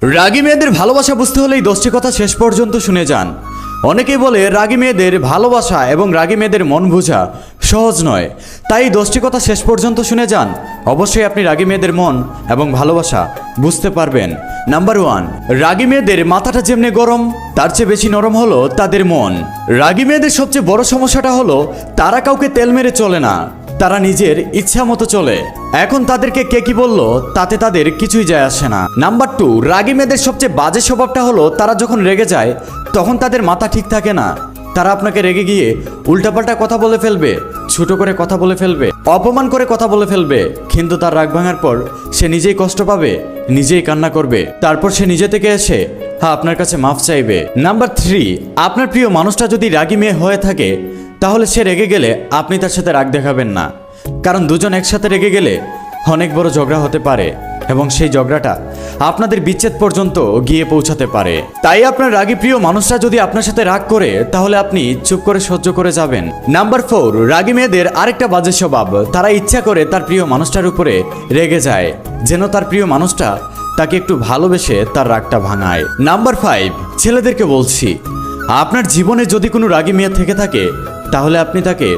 রাগী মেয়েদের ভালোবাসা বুঝতে হলে এই 10টি কথা শেষ পর্যন্ত শুনে যান। অনেকেই বলে রাগী মেয়েদের ভালোবাসা এবং রাগী মেয়েদের মন বোঝা সহজ নয়, তাই এই 10টি কথা শেষ পর্যন্ত শুনে যান। অবশ্যই আপনি রাগী মেয়েদের মন এবং ভালোবাসা বুঝতে পারবেন। নাম্বার 1, রাগী মেয়েদের মাথাটা যেমনি গরম তার চেয়ে বেশি নরম হলো তাদের মন। রাগী মেয়েদের সবচেয়ে বড় সমস্যাটা হলো তারা কাউকে তেল মেরে চলে না, তারা নিজের ইচ্ছা মতো চলে। এখন তাদেরকে কে কি বললো তাতে তাদের কিছুই যায় আসে না। নাম্বার 2, রাগী মেয়েদের সবচেয়ে বাজে স্বভাবটা হলো তারা যখন রেগে যায় তখন তাদের মাথা ঠিক থাকে না। তারা আপনাকে রেগে গিয়ে উল্টাপাল্টা কথা বলে ফেলবে, ছোট করে কথা বলে ফেলবে, অপমান করে কথা বলে ফেলবে, কিন্তু তার রাগ ভাঙার পর সে নিজেই কষ্ট পাবে, নিজেই কান্না করবে, তারপর সে নিজে থেকে এসে আপনার কাছে মাফ চাইবে। নাম্বার 3, আপনার প্রিয় মানুষটা যদি রাগী মেয়ে হয়ে থাকে তাহলে সে রেগে গেলে আপনি তার সাথে রাগ দেখাবেন না, কারণ দুজন একসাথে রেগে গেলে অনেক বড় ঝগড়া হতে পারে এবং সেই ঝগড়াটা আপনাদের বিচ্ছেদ পর্যন্ত গিয়ে পৌঁছাতে পারে। তাই আপনার রাগী প্রিয় মানুষটা যদি আপনার সাথে রাগ করে তাহলে আপনি চুপ করে সহ্য করে যাবেন। নাম্বার 4, রাগী মেয়েদের আরেকটা বাজে স্বভাব, তারা ইচ্ছা করে তার প্রিয় মানুষটার উপরে রেগে যায় যেন তার প্রিয় মানুষটা তাকে একটু ভালোবেসে তার রাগটা ভাঙায়। নাম্বার 5, ছেলেদেরকে বলছি, আপনার জীবনে যদি কোনো রাগী মেয়ে থেকে থাকে তাহলে আপনি তাকে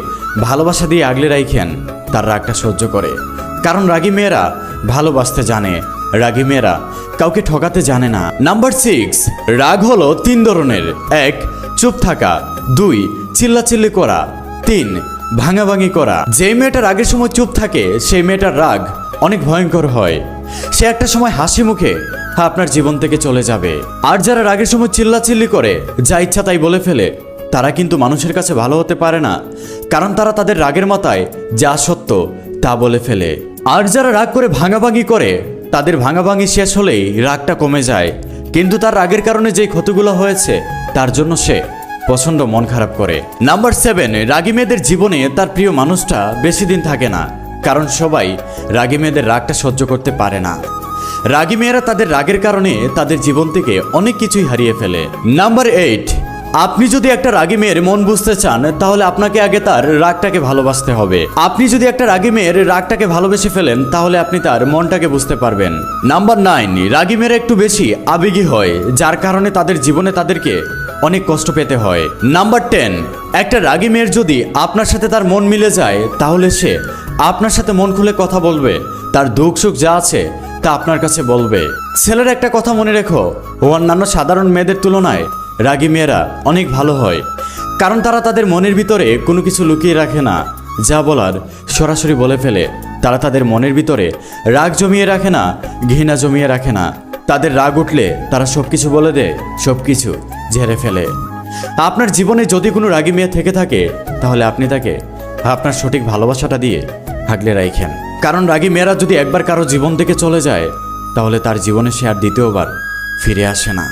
ভালোবাসা দিয়ে আগলে রাখেন তার রাগটা সহ্য করে, কারণ রাগী মেয়েরা ভালোবাসতে জানে, রাগী মেয়েরা কাউকে ঠকাতে জানে না। নাম্বার 6, রাগ হলো 3 ধরনের। 1, চুপ থাকা। 2, চিল্লাচিল্লি করা। 3, ভাঙাভাঙি করা। যেই মেয়েটা রাগের সময় চুপ থাকে সেই মেয়েটার রাগ অনেক ভয়ঙ্কর হয়, সে একটা সময় হাসি মুখে আপনার জীবন থেকে চলে যাবে। আর যারা রাগের সময় চিল্লাচিল্লি করে যা ইচ্ছা তাই বলে ফেলে তারা কিন্তু মানুষের কাছে ভালো হতে পারে না, কারণ তারা তাদের রাগের মাথায় যা সত্য তা বলে ফেলে। আর যারা রাগ করে ভাঙাভাঙি করে তাদের ভাঙাভাঙি শেষ হলেই রাগটা কমে যায়, কিন্তু তার রাগের কারণে যেই ক্ষতিগুলো হয়েছে তার জন্য সে প্রচণ্ড মন খারাপ করে। নাম্বার 7, রাগী মেয়েদের জীবনে তার প্রিয় মানুষটা বেশি দিন থাকে না, কারণ সবাই রাগী মেয়েদের রাগটা সহ্য করতে পারে না। রাগী মেয়েরা তাদের রাগের কারণে তাদের জীবন থেকে অনেক কিছুই হারিয়ে ফেলে। নাম্বার 8, আপনি যদি একটা রাগী মেয়ের মন বুঝতে চান তাহলে আপনাকে আগে তার রাগটাকে ভালোবাসতে হবে। আপনি যদি একটা রাগী মেয়ের রাগটাকে ভালোবেসে ফেলেন তাহলে আপনি তার মনটাকে বুঝতে পারবেন। নাম্বার 9, রাগী মেয়েরা একটু বেশি আবেগী হয়, যার কারণে তাদের জীবনে তাদেরকে অনেক কষ্ট পেতে হয়। নাম্বার 10, একটা রাগী মেয়ের যদি আপনার সাথে তার মন মিলে যায় তাহলে সে আপনার সাথে মন খুলে কথা বলবে, তার দুঃখ সুখ যা আছে তা আপনার কাছে বলবে। ছেলের একটা কথা মনে রেখো, অন্যান্য সাধারণ মেয়েদের তুলনায় রাগী মেয়েরা অনেক ভালো হয়, কারণ তারা তাদের মনের ভিতরে কোনো কিছু লুকিয়ে রাখে না, যা বলার সরাসরি বলে ফেলে। তারা তাদের মনের ভিতরে রাগ জমিয়ে রাখে না, ঘৃণা জমিয়ে রাখে না। তাদের রাগ উঠলে তারা সব কিছু বলে দেয়, সব কিছু ঝেড়ে ফেলে। আপনার জীবনে যদি কোনো রাগী মেয়ে থেকে থাকে তাহলে আপনি তাকে আপনার সঠিক ভালোবাসাটা দিয়ে আগলে রাখেন, কারণ রাগী মেয়েরা যদি একবার কারো জীবন থেকে চলে যায় তাহলে তার জীবনে সে আর দ্বিতীয়বার ফিরে আসে না।